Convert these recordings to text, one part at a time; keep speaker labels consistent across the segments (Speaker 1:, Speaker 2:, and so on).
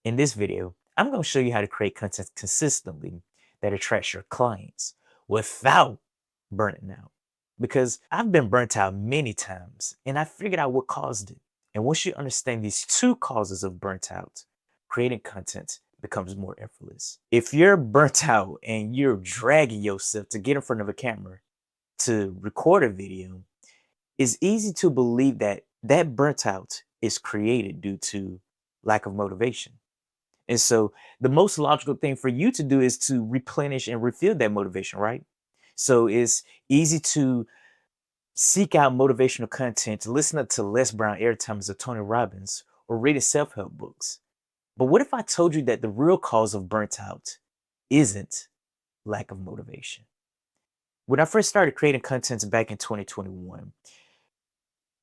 Speaker 1: In this video, I'm going to show you how to create content consistently that attracts your clients without burning out. Because I've been burnt out many times and I figured out what caused it. And once you understand these two causes of burnt out, creating content becomes more effortless. If you're burnt out and you're dragging yourself to get in front of a camera to record a video, it's easy to believe that that burnt out is created due to lack of motivation. And so the most logical thing for you to do is to replenish and refill that motivation, right? So it's easy to seek out motivational content, to listen up to Les Brown airtimes of Tony Robbins, or reading self-help books. But what if I told you that the real cause of burnt out isn't lack of motivation? When I first started creating content back in 2021,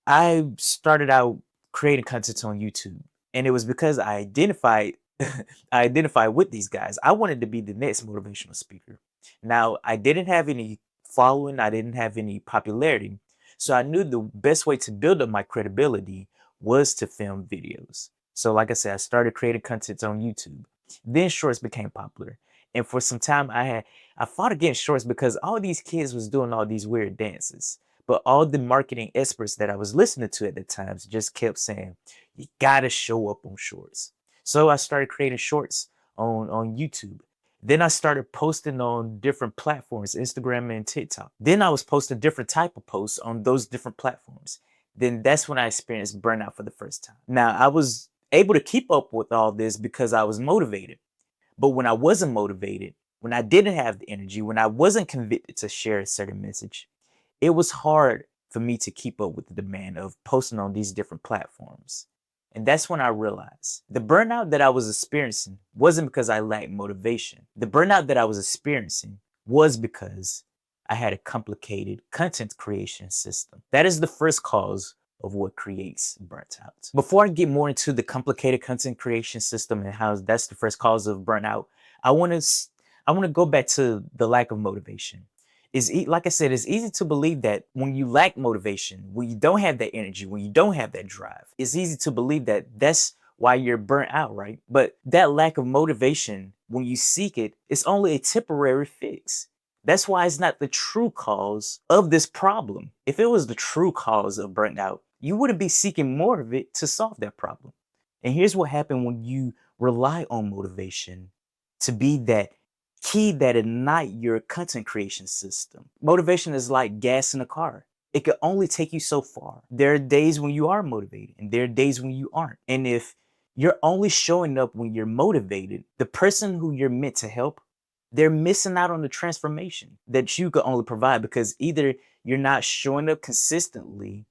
Speaker 1: I started out creating content on YouTube. And it was because I identified I identified with these guys. I wanted to be the next motivational speaker. Now, I didn't have any following, I didn't have any popularity. So I knew the best way to build up my credibility was to film videos. So like I said, I started creating content on YouTube. Then shorts became popular. And for some time I fought against shorts because all these kids was doing all these weird dances. But all the marketing experts that I was listening to at the times just kept saying, you gotta show up on shorts. So I started creating shorts on YouTube. Then I started posting on different platforms, Instagram and TikTok. Then I was posting different type of posts on those different platforms. Then that's when I experienced burnout for the first time. Now I was able to keep up with all this because I was motivated. But when I wasn't motivated, when I didn't have the energy, when I wasn't convicted to share a certain message, it was hard for me to keep up with the demand of posting on these different platforms. And that's when I realized the burnout that I was experiencing wasn't because I lacked motivation. The burnout that I was experiencing was because I had a complicated content creation system. That is the first cause of what creates burnt out. Before I get more into the complicated content creation system and how that's the first cause of burnout, I want to go back to the lack of motivation. Like I said, it's easy to believe that when you lack motivation, when you don't have that energy, when you don't have that drive, it's easy to believe that that's why you're burnt out, right? But that lack of motivation, when you seek it, it's only a temporary fix. That's why it's not the true cause of this problem. If it was the true cause of burnout, you wouldn't be seeking more of it to solve that problem. And here's what happened when you rely on motivation to be that key that ignite your content creation system. Motivation is like gas in a car. It can only take you so far. There are days when you are motivated and there are days when you aren't. And if you're only showing up when you're motivated, the person who you're meant to help, they're missing out on the transformation that you could only provide because either you're not showing up consistently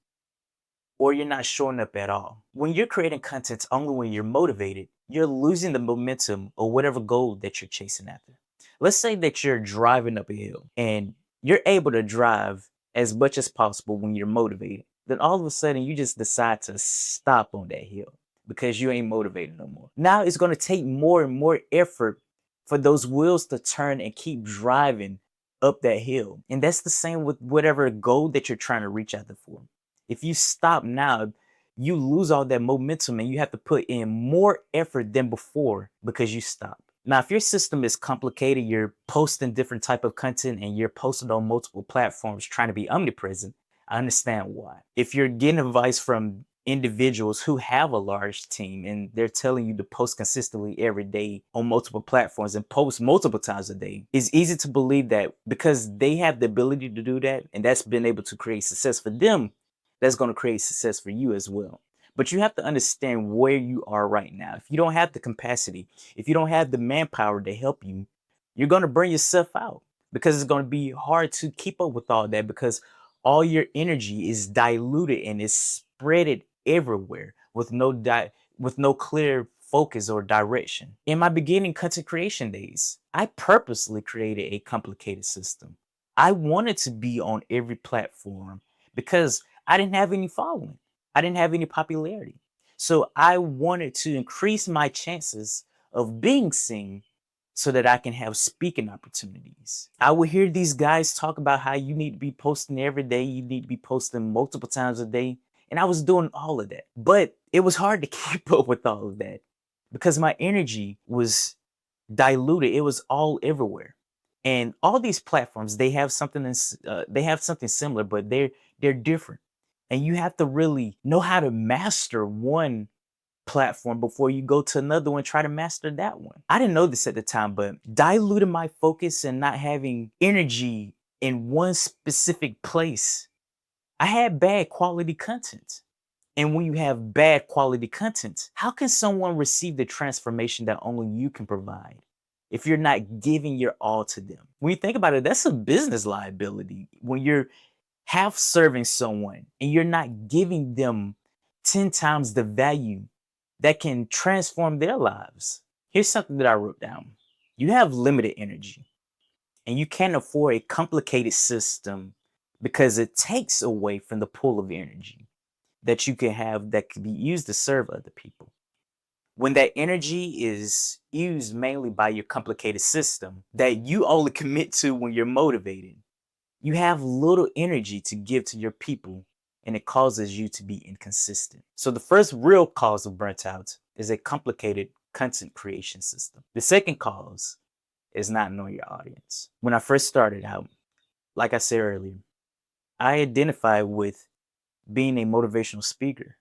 Speaker 1: or you're not showing up at all. When you're creating content only when you're motivated, you're losing the momentum or whatever goal that you're chasing after. Let's say that you're driving up a hill and you're able to drive as much as possible when you're motivated. Then all of a sudden you just decide to stop on that hill because you ain't motivated no more. Now it's going to take more and more effort for those wheels to turn and keep driving up that hill. And that's the same with whatever goal that you're trying to reach out for. If you stop now, you lose all that momentum and you have to put in more effort than before because you stopped. Now, if your system is complicated, you're posting different type of content and you're posting on multiple platforms trying to be omnipresent, I understand why. If you're getting advice from individuals who have a large team and they're telling you to post consistently every day on multiple platforms and post multiple times a day, it's easy to believe that because they have the ability to do that and that's been able to create success for them, that's going to create success for you as well. But you have to understand where you are right now. If you don't have the capacity, if you don't have the manpower to help you, you're going to burn yourself out because it's going to be hard to keep up with all that because all your energy is diluted and is spread everywhere with with no clear focus or direction. In my beginning content creation days, I purposely created a complicated system. I wanted to be on every platform because I didn't have any following. I didn't have any popularity. So I wanted to increase my chances of being seen so that I can have speaking opportunities. I would hear these guys talk about how you need to be posting every day, you need to be posting multiple times a day. And I was doing all of that. But it was hard to keep up with all of that. because my energy was diluted. It was all everywhere. And all these platforms, they have something similar, but they're different. And you have to really know how to master one platform before you go to another one, try to master that one. I didn't know this at the time, but diluting my focus and not having energy in one specific place, I had bad quality content. And when you have bad quality content, how can someone receive the transformation that only you can provide if you're not giving your all to them? When you think about it, that's a business liability. When you're half serving someone and you're not giving them 10 times the value that can transform their lives. Here's something that I wrote down. You have limited energy and you can't afford a complicated system because it takes away from the pool of energy that you can have that could be used to serve other people. When that energy is used mainly by your complicated system that you only commit to when you're motivated, you have little energy to give to your people and it causes you to be inconsistent. So the first real cause of burnt out is a complicated content creation system. The second cause is not knowing your audience. When I first started out, like I said earlier, I identified with being a motivational speaker.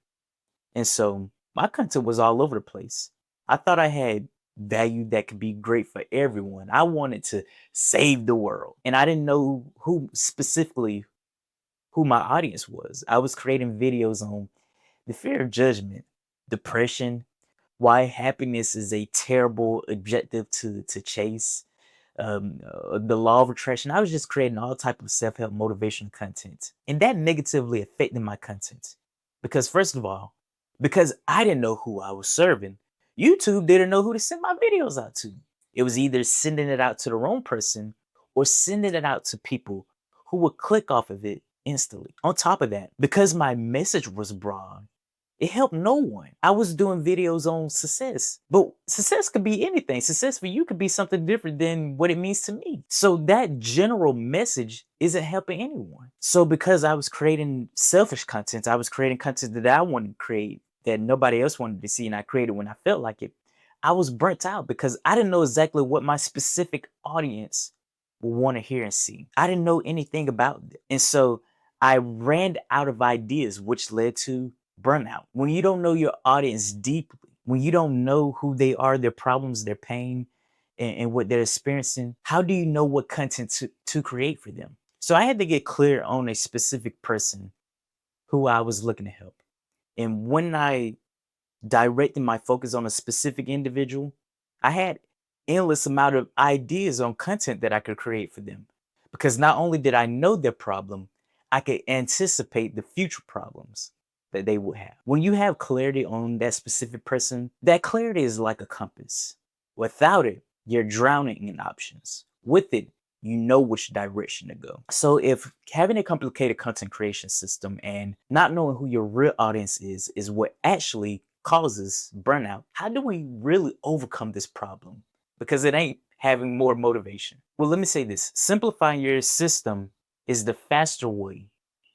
Speaker 1: And so my content was all over the place. I thought I had value that could be great for everyone. I wanted to save the world. And I didn't know who specifically who my audience was. I was creating videos on the fear of judgment, depression, why happiness is a terrible objective to chase, the law of attraction. I was just creating all type of self-help motivational content. And that negatively affected my content. Because first of all, because I didn't know who I was serving, YouTube didn't know who to send my videos out to. It was either sending it out to the wrong person or sending it out to people who would click off of it instantly. On top of that, because my message was broad, it helped no one. I was doing videos on success, but success could be anything. Success for you could be something different than what it means to me. So that general message isn't helping anyone. So because I was creating selfish content, I was creating content that I wanted to create that nobody else wanted to see, and I created when I felt like it. I was burnt out because I didn't know exactly what my specific audience would want to hear and see. I didn't know anything about it. And so I ran out of ideas, which led to burnout. When you don't know your audience deeply, when you don't know who they are, their problems, their pain, and what they're experiencing, how do you know what content to create for them? So I had to get clear on a specific person who I was looking to help. And when I directed my focus on a specific individual, I had endless amount of ideas on content that I could create for them. Because not only did I know their problem, I could anticipate the future problems that they would have. When you have clarity on that specific person, that clarity is like a compass. Without it, you're drowning in options. With it, you know which direction to go. So if having a complicated content creation system and not knowing who your real audience is what actually causes burnout, how do we really overcome this problem? Because it ain't having more motivation. Well, let me say this. Simplifying your system is the faster way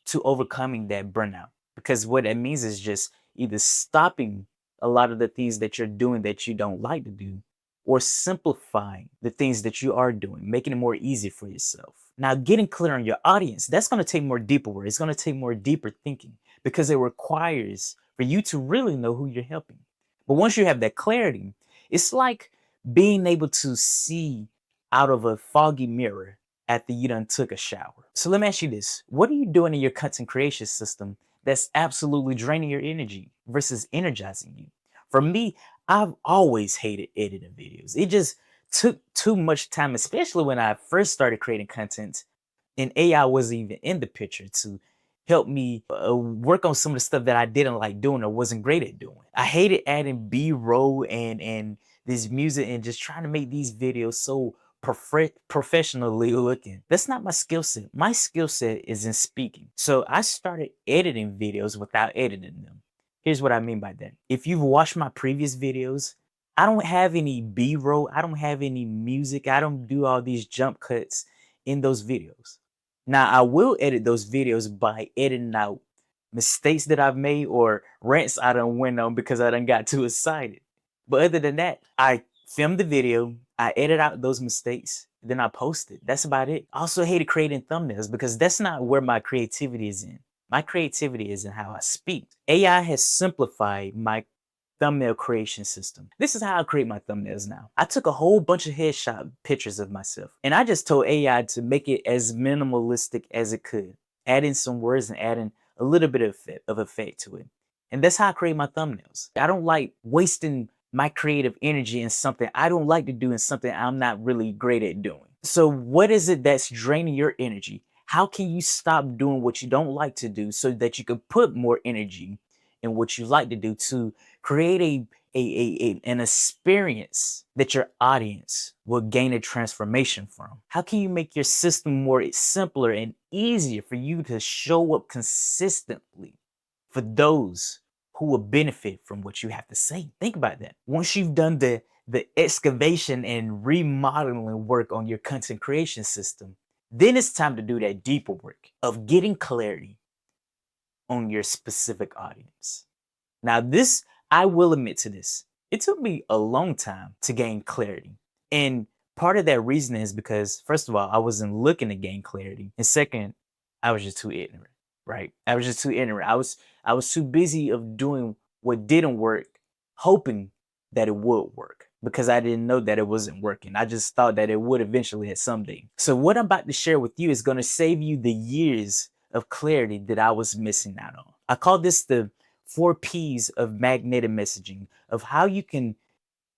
Speaker 1: to overcoming that burnout. Because what it means is just either stopping a lot of the things that you're doing that you don't like to do, or simplifying the things that you are doing, making it more easy for yourself. Now, getting clear on your audience, that's going to take more deeper work. It's going to take more deeper thinking because it requires for you to really know who you're helping. But once you have that clarity, it's like being able to see out of a foggy mirror after you done took a shower. So let me ask you this. What are you doing in your content creation system that's absolutely draining your energy versus energizing you? For me, I've always hated editing videos. It just took too much time, especially when I first started creating content and AI wasn't even in the picture to help me work on some of the stuff that I didn't like doing or wasn't great at doing. I hated adding B-roll and this music and just trying to make these videos so professionally looking. That's not my skill set. My skill set is in speaking. So I started editing videos without editing them. Here's what I mean by that. If you've watched my previous videos, I don't have any B-roll. I don't have any music. I don't do all these jump cuts in those videos. Now, I will edit those videos by editing out mistakes that I've made or rants I done went on because I done got too excited. But other than that, I film the video, I edit out those mistakes, then I post it. That's about it. I also hated creating thumbnails because that's not where my creativity is in. My creativity is in how I speak. AI has simplified my thumbnail creation system. This is how I create my thumbnails now. I took a whole bunch of headshot pictures of myself and I just told AI to make it as minimalistic as it could, add in some words and add in a little bit of effect to it. And that's how I create my thumbnails. I don't like wasting my creative energy in something I don't like to do and something I'm not really great at doing. So what is it that's draining your energy? How can you stop doing what you don't like to do so that you can put more energy in what you like to do to create an experience that your audience will gain a transformation from? How can you make your system more simpler and easier for you to show up consistently for those who will benefit from what you have to say? Think about that. Once you've done the excavation and remodeling work on your content creation system, then it's time to do that deeper work of getting clarity on your specific audience. Now, this, I will admit to this, it took me a long time to gain clarity. And part of that reason is because, first of all, I wasn't looking to gain clarity. And second, I was just too ignorant, right? I was just too ignorant. I was too busy of doing what didn't work, hoping that it would work because I didn't know that it wasn't working. I just thought that it would eventually at someday. So what I'm about to share with you is going to save you the years of clarity that I was missing out on. I call this the 4 P's of magnetic messaging, of how you can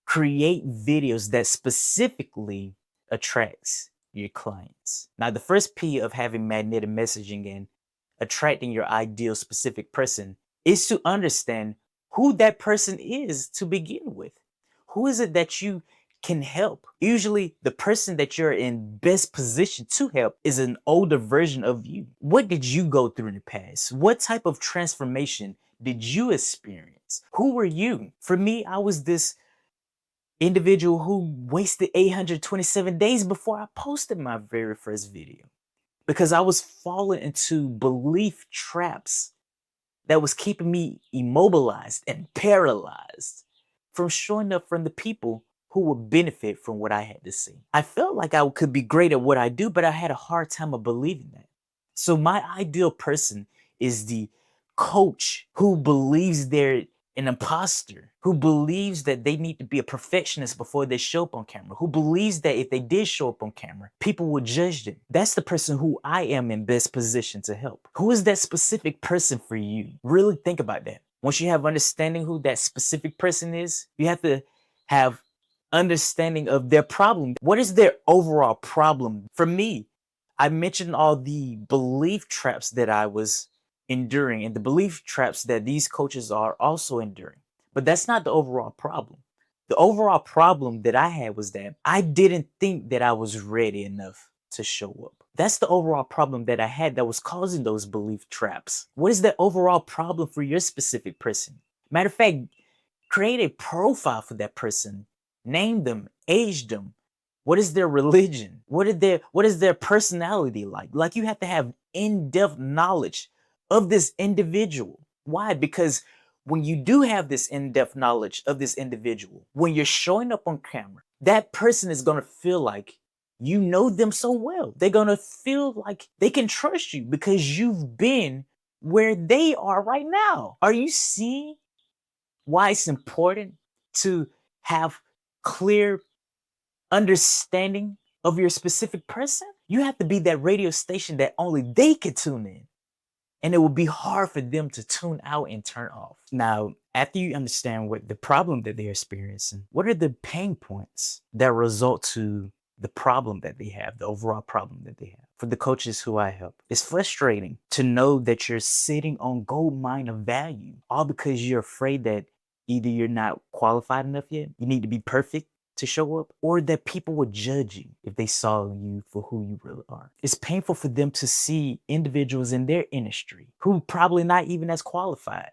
Speaker 1: create videos that specifically attracts your clients. Now, the first P of having magnetic messaging and attracting your ideal specific person is to understand who that person is to begin with. Who is it that you can help? Usually the person that you're in best position to help is an older version of you. What did you go through in the past? What type of transformation did you experience? Who were you? For me, I was this individual who wasted 827 days before I posted my very first video because I was falling into belief traps that was keeping me immobilized and paralyzed from showing up from the people who would benefit from what I had to say. I felt like I could be great at what I do, but I had a hard time of believing that. So my ideal person is the coach who believes they're an imposter, who believes that they need to be a perfectionist before they show up on camera, who believes that if they did show up on camera, people would judge them. That's the person who I am in best position to help. Who is that specific person for you? Really think about that. Once you have understanding who that specific person is, you have to have understanding of their problem. What is their overall problem? For me, I mentioned all the belief traps that I was enduring and the belief traps that these coaches are also enduring. But that's not the overall problem. The overall problem that I had was that I didn't think that I was ready enough to show up. That's the overall problem that I had that was causing those belief traps. What is the overall problem for your specific person? Matter of fact, create a profile for that person, name them, age them. What is their religion? What is their personality like? Like, you have to have in-depth knowledge of this individual. Why? Because when you do have this in-depth knowledge of this individual, when you're showing up on camera, that person is going to feel like you know them so well. They're going to feel like they can trust you because you've been where they are right now. Are you seeing why it's important to have clear understanding of your specific person? You have to be that radio station that only they can tune in. And it will be hard for them to tune out and turn off. Now, after you understand what the problem that they're experiencing, what are the pain points that result to the problem that they have, the overall problem that they have? For the coaches who I help, it's frustrating to know that you're sitting on gold mine of value, all because you're afraid that either you're not qualified enough yet, you need to be perfect to show up, or that people would judge you if they saw you for who you really are. It's painful for them to see individuals in their industry who probably not even as qualified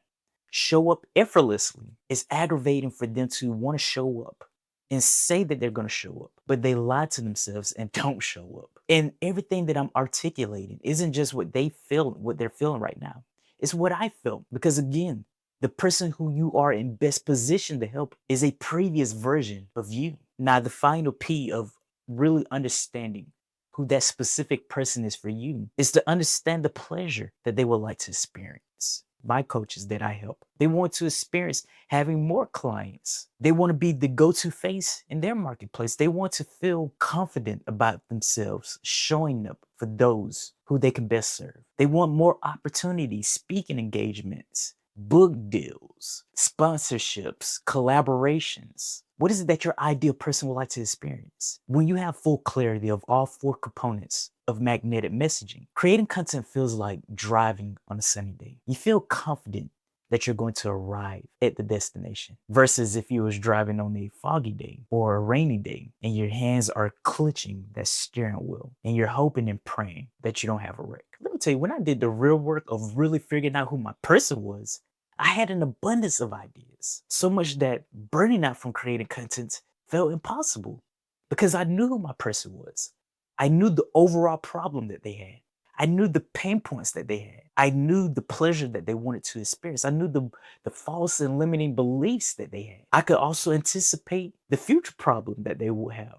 Speaker 1: show up effortlessly. It's aggravating for them to want to show up and say that they're going to show up, but they lie to themselves and don't show up. And everything that I'm articulating isn't just what they feel, what they're feeling right now. It's what I felt, because again, The person who you are in best position to help is a previous version of you. Now, the final P of really understanding who that specific person is for you is to understand the pleasure that they would like to experience. My coaches that I help, they want to experience having more clients. They want to be the go to face in their marketplace. They want to feel confident about themselves, showing up for those who they can best serve. They want more opportunities, speaking engagements, book deals, sponsorships, collaborations. What is it that your ideal person would like to experience? When you have full clarity of all four components of magnetic messaging, creating content feels like driving on a sunny day. You feel confident that you're going to arrive at the destination versus if you was driving on a foggy day or a rainy day and your hands are clutching that steering wheel and you're hoping and praying that you don't have a wreck. Let me tell you, when I did the real work of really figuring out who my person was, I had an abundance of ideas, so much that burning out from creating content felt impossible because I knew who my person was. I knew the overall problem that they had. I knew the pain points that they had. I knew the pleasure that they wanted to experience. I knew the false and limiting beliefs that they had. I could also anticipate the future problem that they will have,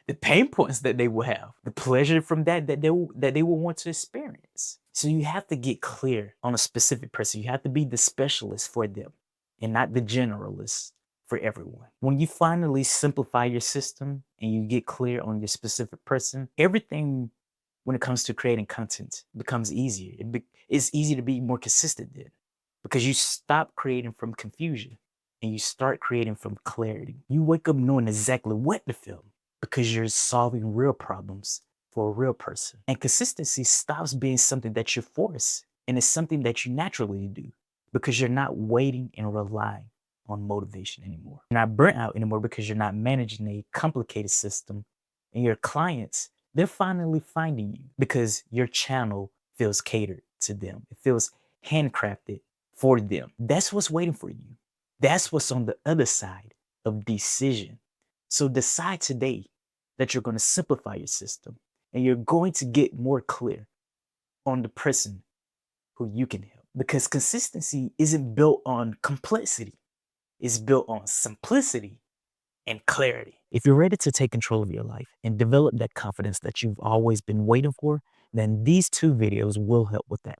Speaker 1: the pain points that they will have, the pleasure from that they will want to experience. So you have to get clear on a specific person. You have to be the specialist for them and not the generalist for everyone. When you finally simplify your system and you get clear on your specific person, everything when it comes to creating content becomes easier. It's easy to be more consistent then because you stop creating from confusion and you start creating from clarity. You wake up knowing exactly what to film because you're solving real problems for a real person. And consistency stops being something that you force and it's something that you naturally do because you're not waiting and relying on motivation anymore. You're not burnt out anymore because you're not managing a complicated system and your clients, they're finally finding you because your channel feels catered to them. It feels handcrafted for them. That's what's waiting for you. That's what's on the other side of decision. So decide today that you're going to simplify your system and you're going to get more clear on the person who you can help. Because consistency isn't built on complexity, it's built on simplicity and clarity. If you're ready to take control of your life and develop that confidence that you've always been waiting for, then these two videos will help with that.